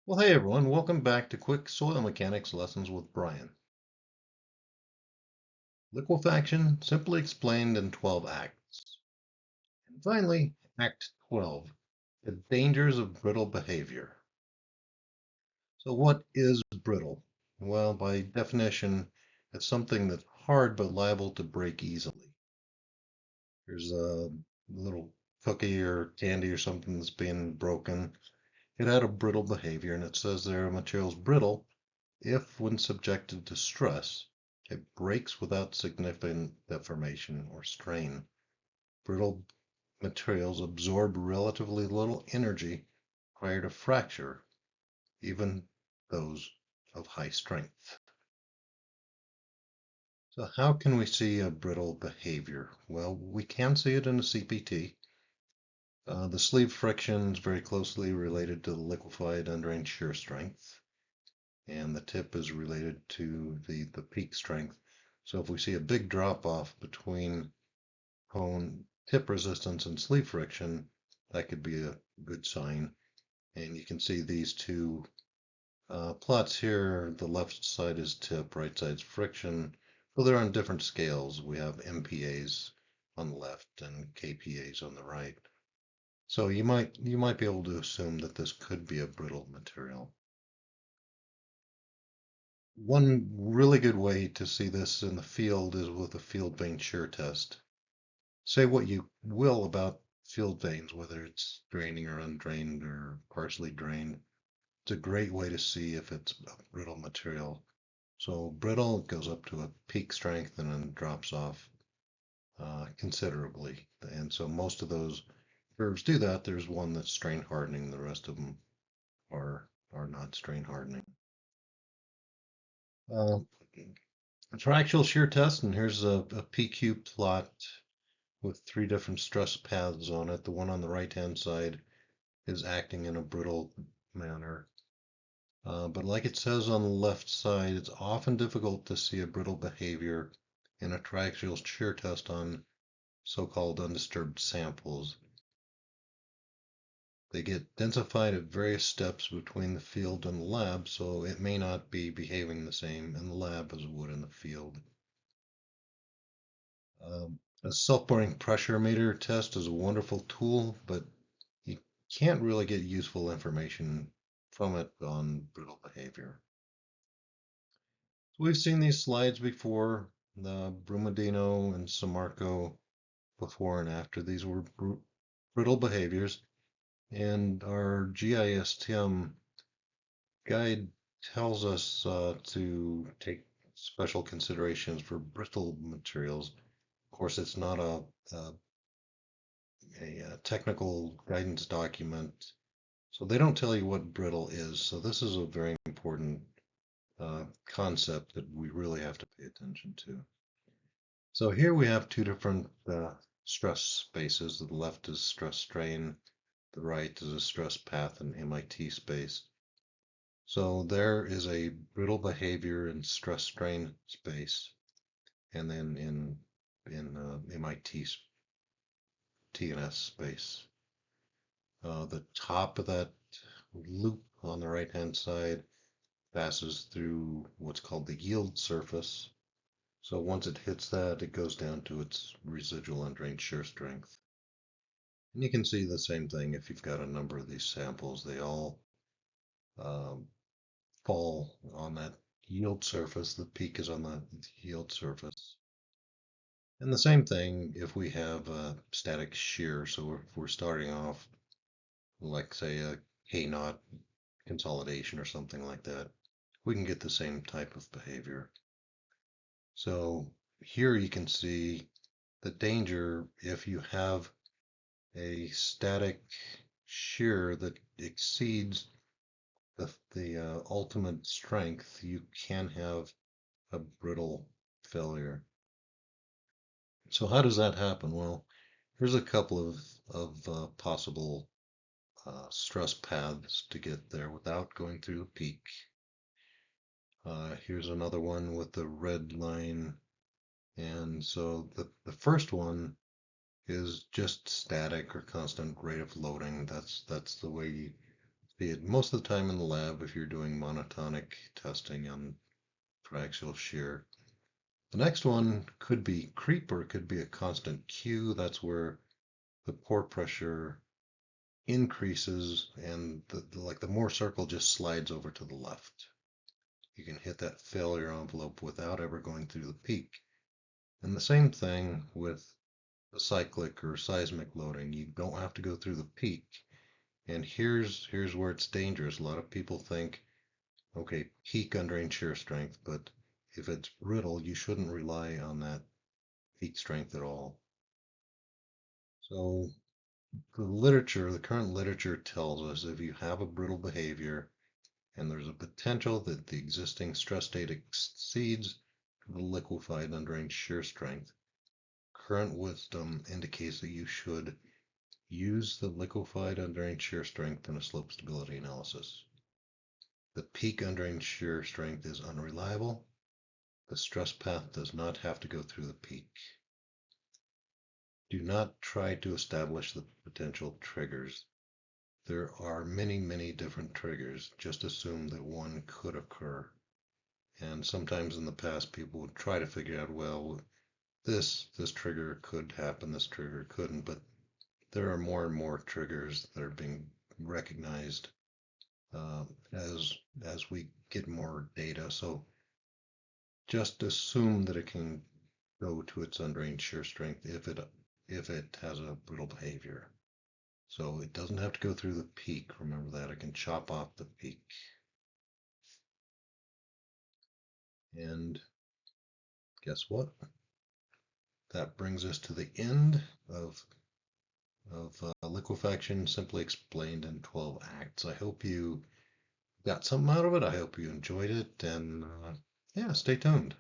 Well, hey everyone, welcome back to Quick Soil Mechanics Lessons with Brian. Liquefaction Simply Explained in 12 Acts. And finally, Act 12, The Dangers of Brittle Behavior. So what is brittle? Well, by definition, it's something that's hard but liable to break easily. Here's a little cookie or candy or something that's being broken. It had a brittle behavior, and it says there material is brittle if, when subjected to stress, it breaks without significant deformation or strain. Brittle materials absorb relatively little energy prior to fracture, even those of high strength. So how can we see a brittle behavior? Well, we can see it in a CPT. The sleeve friction is very closely related to the liquefied undrained shear strength, and the tip is related to the peak strength. So if we see a big drop off between cone tip resistance and sleeve friction, that could be a good sign. And you can see these two plots here. The left side is tip, right side is friction. Well, they're on different scales. We have MPAs on the left and KPAs on the right. So you might be able to assume that this could be a brittle material. One really good way to see this in the field is with a field vane shear test. Say what you will about field vanes, whether it's draining or undrained or partially drained. It's a great way to see if it's a brittle material. So brittle goes up to a peak strength and then drops off considerably. And so most of those curves do that. There's one that's strain hardening. The rest of them are not strain hardening. Uh, Triaxial shear test, and here's a PQ plot with three different stress paths on it. The one on the right-hand side is acting in a brittle manner. But like it says on the left side, it's often difficult to see a brittle behavior in a triaxial shear test on so-called undisturbed samples. They get densified at various steps between the field and the lab, so it may not be behaving the same in the lab as it would in the field. A self-boring pressure meter test is a wonderful tool, but you can't really get useful information from it on brittle behavior. So we've seen these slides before, the Brumadino and Samarco before and after. These were brittle behaviors, and our GISTM guide tells us to take special considerations for brittle materials. Of course, it's not a technical guidance document, so they don't tell you what brittle is. So this is a very important concept that we really have to pay attention to. So here we have two different stress spaces. The left is stress strain, the right is a stress path and MIT space. So there is a brittle behavior in stress strain space, and then in MIT TNS space. The top of that loop on the right hand side passes through what's called the yield surface. So once it hits that, it goes down to its residual undrained shear strength. And you can see the same thing if you've got a number of these samples. They all um, fall on that yield surface. The peak is on the yield surface. And the same thing if we have a static shear. So if we're starting off, like say a K-knot consolidation or something like that, we can get the same type of behavior. So here you can see the danger if you have a static shear that exceeds the ultimate strength, you can have a brittle failure. So how does that happen? Well, here's a couple of possible stress paths to get there without going through a peak. Here's another one with the red line. And so the first one is just static or constant rate of loading. That's the way see it most of the time in the lab if you're doing monotonic testing on triaxial shear. The next one could be creep or it could be a constant Q. That's where the pore pressure increases and the Mohr circle just slides over to the left. You can hit that failure envelope without ever going through the peak. And the same thing with the cyclic or seismic loading. You don't have to go through the peak. And here's where it's dangerous. A lot of people think, okay, peak undrained shear strength, but if it's brittle, you shouldn't rely on that peak strength at all. So the current literature tells us if you have a brittle behavior and there's a potential that the existing stress state exceeds the liquefied undrained shear strength, current wisdom indicates that you should use the liquefied undrained shear strength in a slope stability analysis. The peak undrained shear strength is unreliable. The stress path does not have to go through the peak. Do not try to establish the potential triggers. There are many, many different triggers. Just assume that one could occur. And sometimes in the past, people would try to figure out, well, this trigger could happen, this trigger couldn't, but there are more and more triggers that are being recognized as we get more data. So just assume that it can go to its undrained shear strength if it has a brittle behavior. So it doesn't have to go through the peak. Remember that. It can chop off the peak. And guess what? That brings us to the end of Liquefaction Simply Explained in 12 Acts. I hope you got something out of it. I hope you enjoyed it. And yeah, stay tuned.